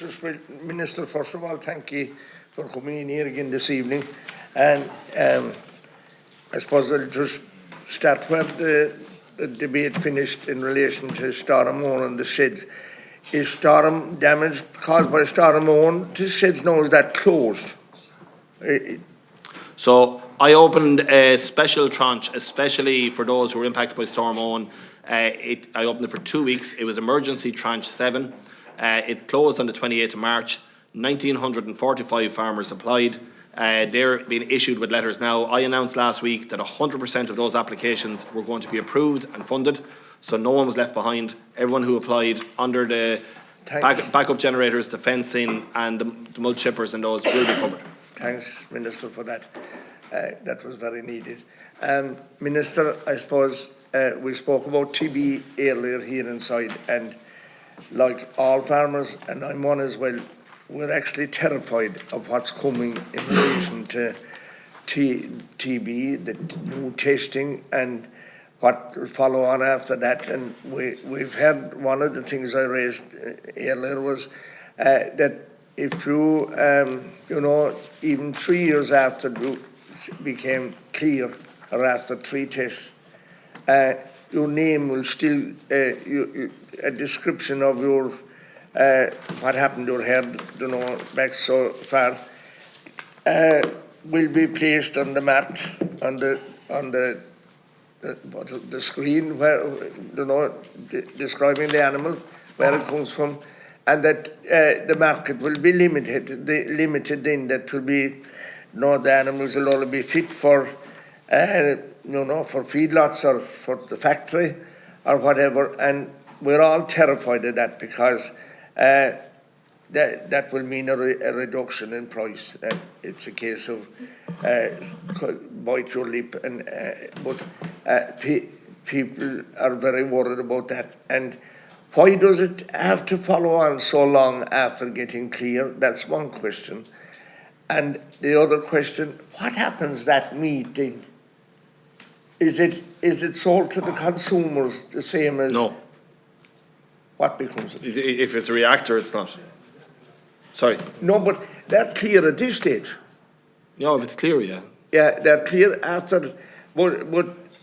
Ministers. Well, Minister, first of all, thank you for coming in here again this evening. And I suppose I'll just start where the debate finished in relation to Storm Owen and the sheds. Is storm damage caused by Storm Owen? The sheds now, is that closed? So I opened a special tranche, especially for those who were impacted by Storm Owen. I opened it for 2 weeks. It was emergency tranche 7. It closed on the 28th of March. 1,945 farmers applied. They're being issued with letters now. I announced last week that 100% of those applications were going to be approved and funded. So no one was left behind. Everyone who applied under the backup generators, the fencing and the mud chippers and those will be covered. Thanks, Minister, for that. That was very needed. Minister, I suppose we spoke about TB earlier here inside, and like all farmers, and I'm one as well, we're actually terrified of what's coming in relation to TB, the new testing, and what will follow on after that. And we've had one of the things I raised earlier was that if you, you know, even 3 years after you became clear, or after 3 tests, your name will still, a description of your, what happened to your head, you know, back so far, will be placed on the mat, on the screen, where, you know, describing the animal, where it comes from, and that the market will be limited in that will be, you know, the animals will only be fit for, you know, for feedlots or for the factory or whatever, and we're all terrified of that because that will mean a reduction in price. It's a case of bite your lip, and but people are very worried about that. And why does it have to follow on so long after getting clear? That's one question. And the other question: what happens that meat then? Is it sold to the consumers the same as? No. What becomes of it? If it's a reactor, it's not. Sorry. No, but that's clear at this stage. No, if it's clear, yeah. Yeah, they're clear after, but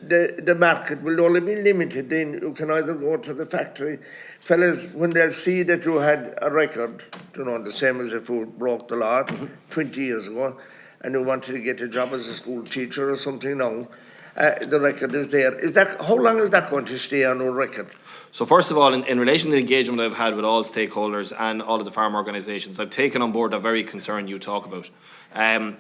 the market will only be limited. Then you can either go to the factory. Fellas, when they'll see that you had a record, you know, the same as if you broke the law 20 years ago, and you wanted to get a job as a school teacher or something now, the record is there. Is that, how long is that going to stay on your record? So first of all, in relation to the engagement I've had with all stakeholders and all of the farm organisations, I've taken on board a very concern you talk about.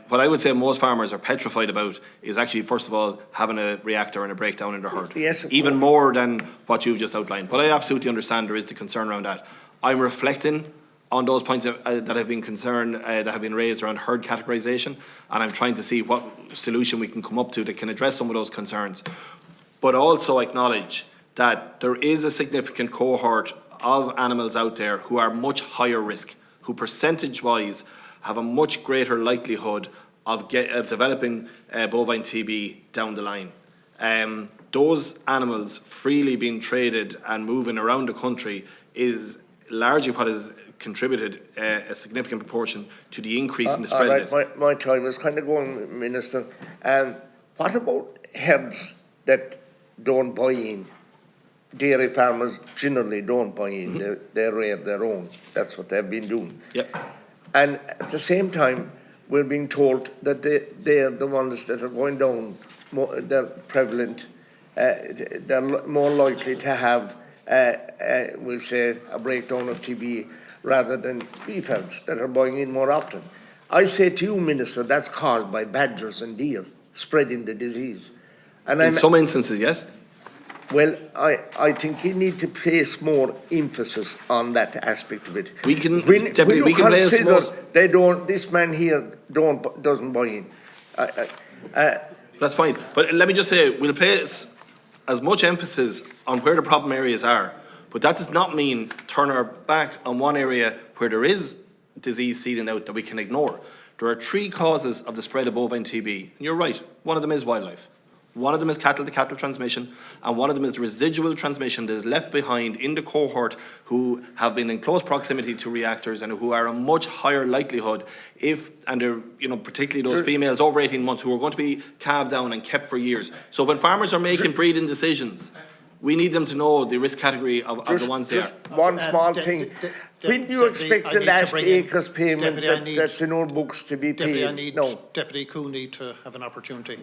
What I would say most farmers are petrified about is actually, first of all, having a reactor and a breakdown in their herd. Yes, even more than what you've just outlined. But I absolutely understand there is the concern around that. I'm reflecting on those points that have been concerned, that have been raised around herd categorisation, and I'm trying to see what solution we can come up to that can address some of those concerns. But also acknowledge that there is a significant cohort of animals out there who are much higher risk, who percentage-wise have a much greater likelihood of developing bovine TB down the line. Those animals freely being traded and moving around the country is largely what has contributed a significant proportion to the increase in the spread of this. My time is kind of going, Minister. What about herds that don't buy in? Dairy farmers generally don't buy in. They rear their own. That's what they've been doing. Yep. And at the same time, we're being told that they're the ones that are going down, they're prevalent, they're more likely to have, we'll say, a breakdown of TB rather than beef herds that are buying in more often. I say to you, Minister, that's caused by badgers and deer spreading the disease. And in some instances, yes. Well, I think you need to place more emphasis on that aspect of it. We can, when we you can consider they don't, this man here doesn't buy in. That's fine. But let me just say, we'll place as much emphasis on where the problem areas are, but that does not mean turn our back on one area where there is disease seeding out that we can ignore. There are 3 causes of the spread of bovine TB. And you're right, one of them is wildlife. One of them is cattle-to-cattle transmission, and one of them is residual transmission that is left behind in the cohort who have been in close proximity to reactors and who are a much higher likelihood and they're, particularly those females over 18 months who are going to be calved down and kept for years. So when farmers are making breeding decisions, we need them to know the risk category of the ones they are. One small thing. When do you expect the last acres payment that's in our books to be paid? Deputy Cooney to have an opportunity.